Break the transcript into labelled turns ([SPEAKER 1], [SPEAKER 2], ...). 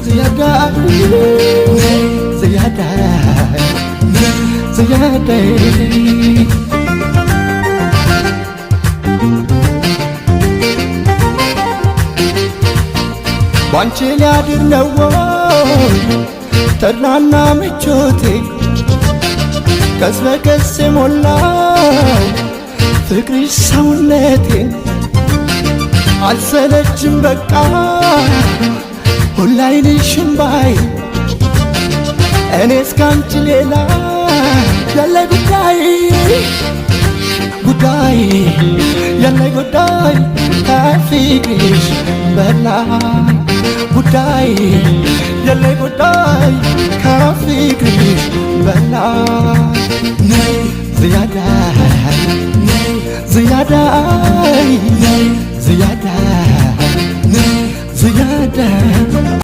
[SPEAKER 1] زيادة زيادة زيادة بانشي لادر نووي ترنانا مجوتي كسبة كسي مولاي فكري سونتين عالسلجم بقى ሁላይ ልሽምባይ እኔስ ካንቺ ሌላ ያለ ጉዳይ ጉዳይ ያለ ጉዳይ ከፍቅርሽ በላይ ጉዳይ ያለ ጉዳይ ከፍቅርሽ በላይ ነይ ዝያዳ ነይ ዝያዳ ነይ ዝያዳ ነይ زيادة